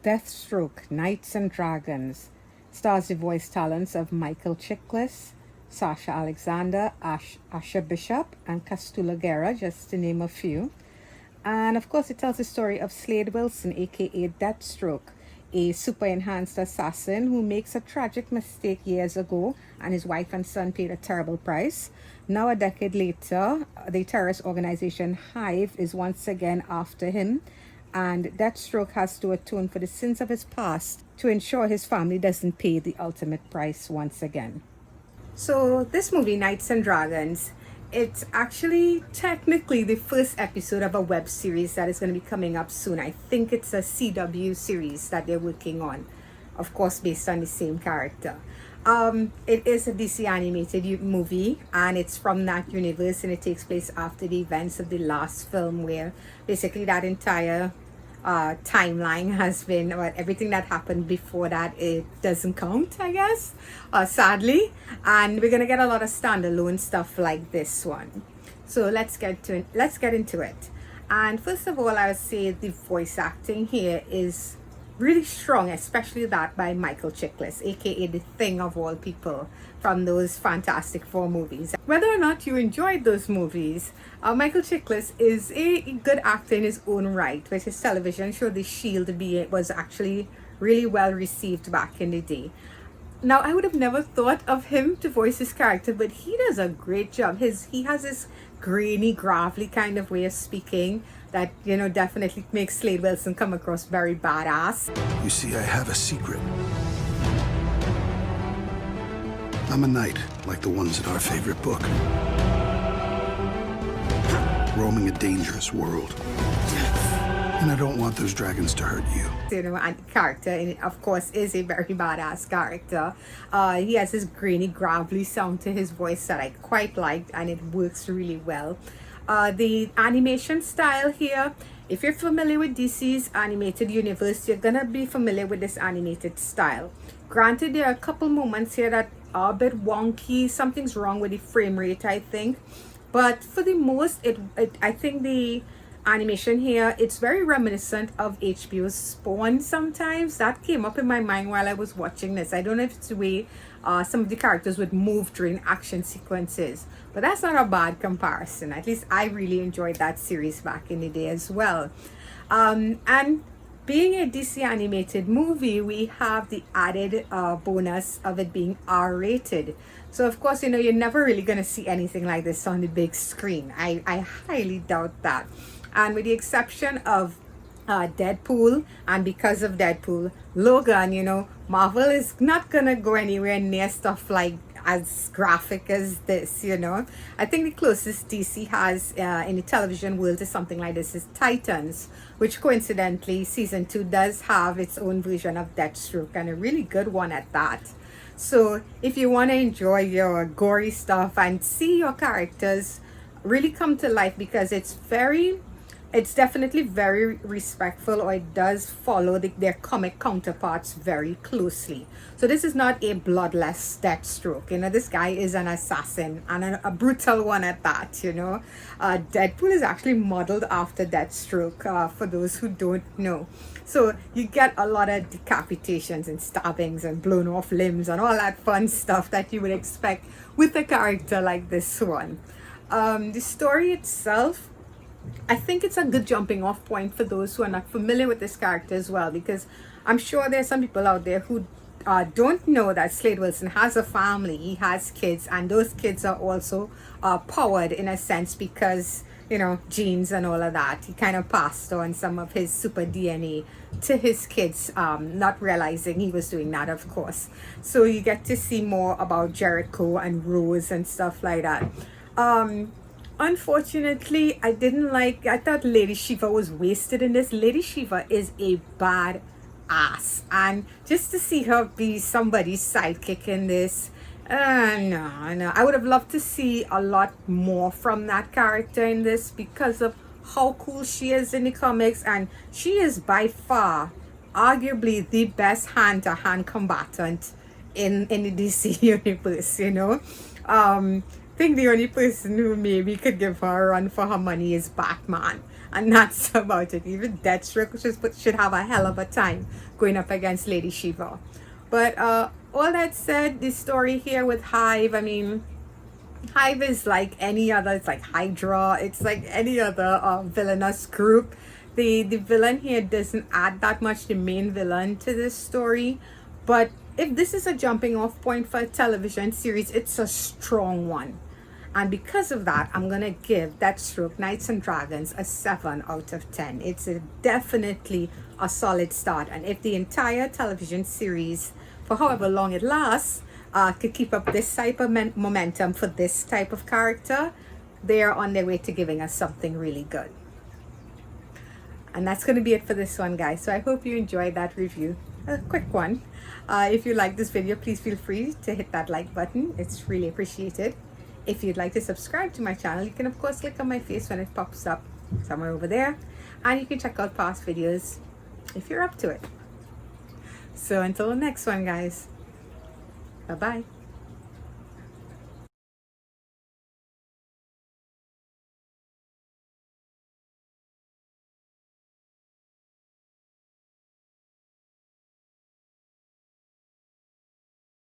Deathstroke, Knights and Dragons stars the voice talents of Michael Chiklis, Sasha Alexander, Asha Bishop, and Castula Guerra, just to name a few. And of course, it tells the story of Slade Wilson, aka Deathstroke, a super enhanced assassin who makes a tragic mistake years ago, and his wife and son paid a terrible price. Now, a decade later, the terrorist organization Hive is once again after him, and Deathstroke has to atone for the sins of his past to ensure his family doesn't pay the ultimate price once again. So, this movie, Knights and Dragons, it's actually technically the first episode of a web series that is going to be coming up soon. I think it's a CW series that they're working on, of course, based on the same character. It is a DC animated movie, and it's from that universe, and it takes place after the events of the last film, where basically that entire timeline has been, well, everything that happened before that, it doesn't count, I guess, sadly. And we're gonna get a lot of standalone stuff like this one. So let's get into it. And first of all, I would say the voice acting here is really strong, especially that by Michael Chiklis, aka the Thing of all people, from those Fantastic Four movies. Whether or not you enjoyed those movies, Michael Chiklis is a good actor in his own right, with his television show The Shield was actually really well received back in the day. Now, I would have never thought of him to voice his character, but he does a great job. He has this grainy, gravelly kind of way of speaking that, you know, definitely makes Slade Wilson come across very badass. You see, I have a secret. I'm a knight, like the ones in our favorite book. Roaming a dangerous world. And I don't want those dragons to hurt you. You know, and the character, and of course, is a very badass character. He has this grainy, gravelly sound to his voice that I quite liked, and it works really well. The animation style here, if you're familiar with DC's animated universe, you're gonna be familiar with this animated style. Granted, there are a couple moments here that are a bit wonky. Something's wrong with the frame rate, I think. But for the most, I think the animation here, it's very reminiscent of HBO's Spawn sometimes. That came up in my mind while I was watching this. I don't know if it's the way some of the characters would move during action sequences, but that's not a bad comparison. At least I really enjoyed that series back in the day as well. And being a DC animated movie, we have the added bonus of it being R-rated. So of course, you know, you're never really going to see anything like this on the big screen. I highly doubt that. And with the exception of Deadpool, and because of Deadpool, Logan, you know, Marvel is not gonna go anywhere near stuff like as graphic as this, you know. I think the closest DC has in the television world to something like this is Titans, which coincidentally season 2 does have its own version of Deathstroke, and a really good one at that. So if you want to enjoy your gory stuff and see your characters really come to life, because it's definitely very respectful, or it does follow their comic counterparts very closely. So this is not a bloodless Deathstroke. You know, this guy is an assassin, and a brutal one at that, you know. Deadpool is actually modeled after Deathstroke, for those who don't know. So you get a lot of decapitations and stabbings and blown off limbs and all that fun stuff that you would expect with a character like this one. The story itself, I think it's a good jumping off point for those who are not familiar with this character as well, because I'm sure there's some people out there who don't know that Slade Wilson has a family. He has kids, and those kids are also powered in a sense because, you know, genes and all of that. He kind of passed on some of his super DNA to his kids, not realizing he was doing that, of course. So you get to see more about Jericho and Rose and stuff like that. Unfortunately, I thought Lady Shiva was wasted in this. Lady Shiva is a bad ass, and just to see her be somebody's sidekick in this, no, I would have loved to see a lot more from that character in this, because of how cool she is in the comics, and she is by far arguably the best hand-to-hand combatant in the DC universe, you know. think the only person who maybe could give her a run for her money is Batman. And that's about it. Even Deathstroke should have a hell of a time going up against Lady Shiva. But all that said, this story here with Hive, I mean, Hive is like any other. It's like Hydra. It's like any other villainous group. The villain here doesn't add that much, the main villain, to this story. But if this is a jumping off point for a television series, it's a strong one. And because of that, I'm going to give Deathstroke Knights and Dragons a 7 out of 10. It's definitely a solid start. And if the entire television series, for however long it lasts, could keep up this type of momentum for this type of character, they are on their way to giving us something really good. And that's going to be it for this one, guys. So I hope you enjoyed that review. A quick one. If you like this video, please feel free to hit that like button. It's really appreciated. If you'd like to subscribe to my channel, you can of course click on my face when it pops up somewhere over there. And you can check out past videos if you're up to it. So until the next one, guys. Bye-bye.